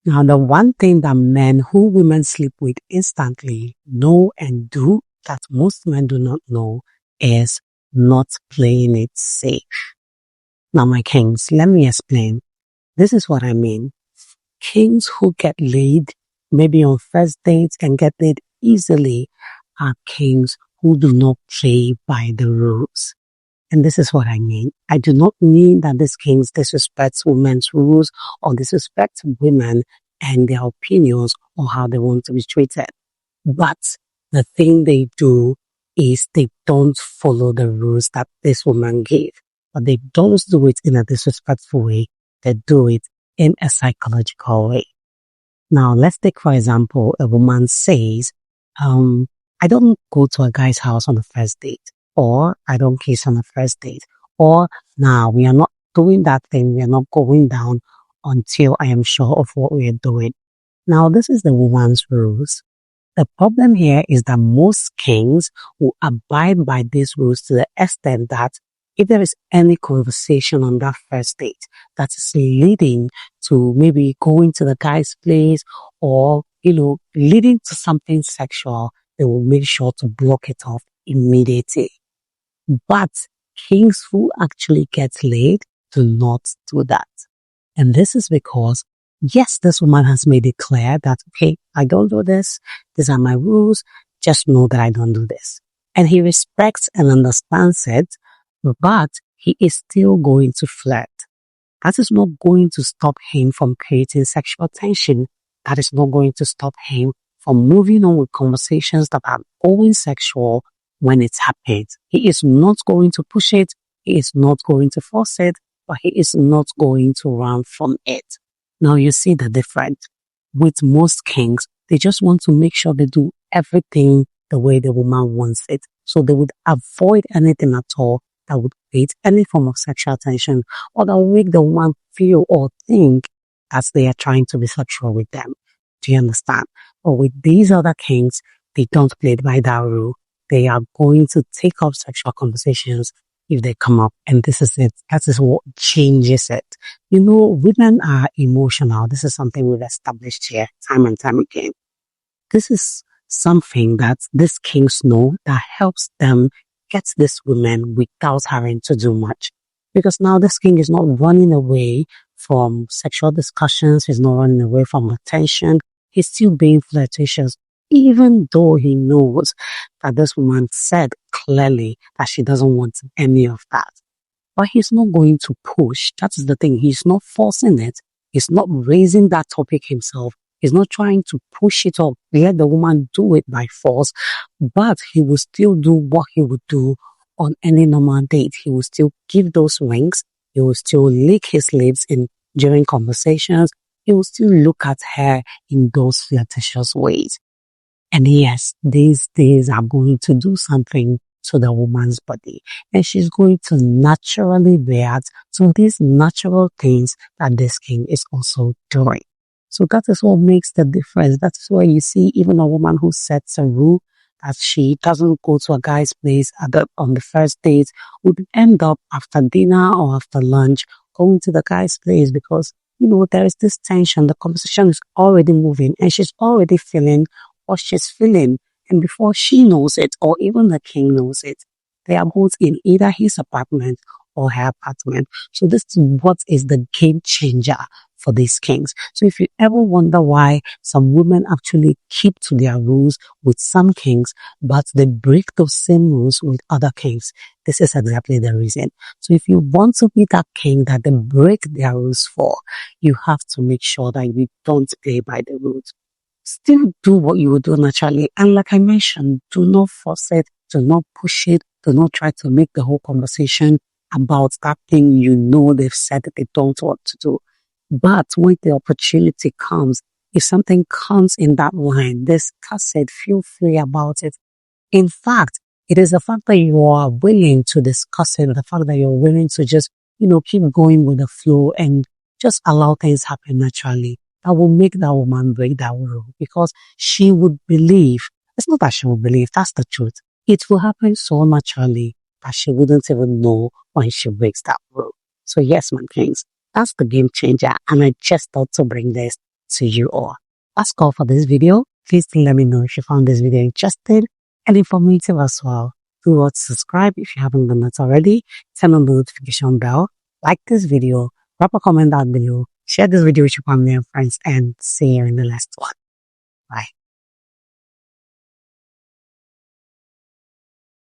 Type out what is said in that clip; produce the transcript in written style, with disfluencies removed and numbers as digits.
Now, the one thing that men who women sleep with instantly know and do that most men do not know is not playing it safe. Now, my kings, let me explain. This is what I mean. Kings who get laid, maybe on first dates and get laid easily, are kings who do not play by the rules. And this is what I mean. I do not mean that these kings disrespect women's rules or disrespect women and their opinions or how they want to be treated. But the thing they do is they don't follow the rules that this woman gave. But they don't do it in a disrespectful way. They do it in a psychological way. Now, let's take, for example, a woman says, I don't go to a guy's house on the first date, or I don't kiss on the first date, or now we are not doing that thing. We are not going down until I am sure of what we are doing. Now, this is the woman's rules. The problem here is that most kings will abide by these rules to the extent that if there is any conversation on that first date that is leading to maybe going to the guy's place or, leading to something sexual, they will make sure to block it off immediately. But kings who actually get laid do not do that. And this is because, yes, this woman has made it clear that, okay, I don't do this. These are my rules. Just know that I don't do this. And he respects and understands it, but he is still going to flirt. That is not going to stop him from creating sexual tension. That is not going to stop him from moving on with conversations that are always sexual when it happens. He is not going to push it. He is not going to force it, but he is not going to run from it. Now you see the difference. With most kings, they just want to make sure they do everything the way the woman wants it. So they would avoid anything at all that would create any form of sexual tension or that will make the woman feel or think that they are trying to be sexual with them. Do you understand? But with these other kings, they don't play by that rule. They are going to take up sexual conversations if they come up. And this is it. That is what changes it. Women are emotional. This is something we've established here time and time again. This is something that these kings know that helps them get this woman without having to do much. Because now this king is not running away from sexual discussions. He's not running away from attention. He's still being flirtatious, even though he knows that this woman said clearly that she doesn't want any of that. But he's not going to push. That's the thing. He's not forcing it. He's not raising that topic himself. He's not trying to push it or let the woman do it by force, but he will still do what he would do on any normal date. He will still give those rings. He will still lick his lips during conversations. He will still look at her in those flirtatious ways. And yes, these days are going to do something to the woman's body. And she's going to naturally react to these natural things that this king is also doing. So that is what makes the difference. That is why you see even a woman who sets a rule that she doesn't go to a guy's place on the first date would end up after dinner or after lunch going to the guy's place because, there is this tension. The conversation is already moving and she's already feeling what she's feeling. And before she knows it or even the king knows it, they are both in either his apartment or her apartment. So this is what is the game changer for these kings. So if you ever wonder why some women actually keep to their rules with some kings, but they break those same rules with other kings, this is exactly the reason. So if you want to be that king that they break their rules for, you have to make sure that you don't play by the rules. Still do what you would do naturally. And like I mentioned, do not force it, do not push it, do not try to make the whole conversation about that thing they've said that they don't want to do. But when the opportunity comes, if something comes in that line, discuss it, feel free about it. In fact, it is the fact that you are willing to discuss it, the fact that you're willing to just, keep going with the flow and just allow things happen naturally, that will make that woman break that rule because she would believe, it's not that she would believe, that's the truth. It will happen so naturally that she wouldn't even know when she breaks that rule. So yes, my kings, that's the game changer. And I just thought to bring this to you all. That's all for this video. Please do let me know if you found this video interesting and informative as well. Do not subscribe if you haven't done that already. Turn on the notification bell. Like this video. Drop a comment down below. Share this video with your family and friends. And see you in the next one. Bye.